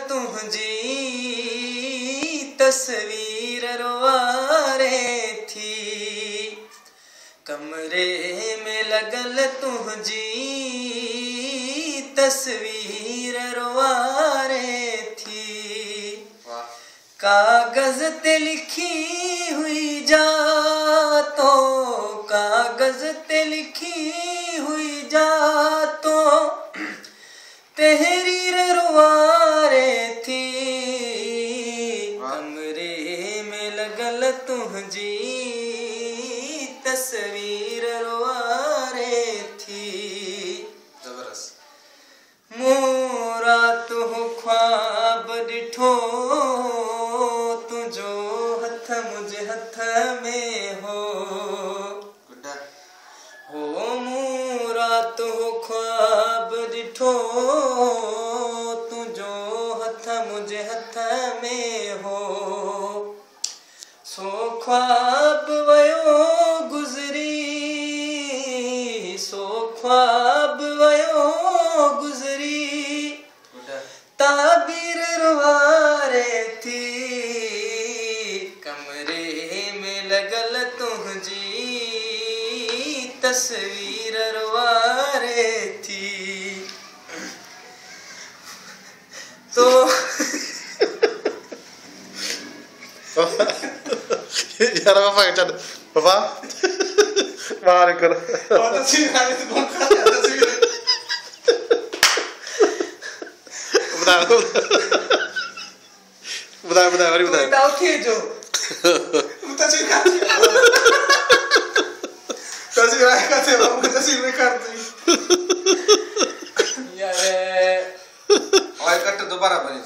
तुझी तस्वीर रोवारे थी, कमरे में लगल तुझी तस्वीर रोवारे थी। कागज ते लिखी हुई जातो, कागज ते लिखी हुई जातो तहरीर रुवारे थी, कमरे में लगल तुझी तस्वीर रुवारे थी। जबरदस्त। मोरा तू ख्वाब डिठो तुझो हथ मुझे हथ में हो, मोरा तू ख्वाब डिठो तुझो हथ मुझे हथ में हो। सो ख्वाब वयो गुजरी, सो ख्वाब वयो गुजरी ताबीर रुवारे थी, कमरे में लगल तुझी तस्वीर रुवारे थी। तो यार पापा क्या चल पापा बाहर कर और तस्वीर आने तो कौन खा जाता तस्वीर बता बता बता अरे बता बताओ थे जो तस्वीर खा तस्वीर आए का थे हम तस्वीर में करते यार और कट दोबारा बने।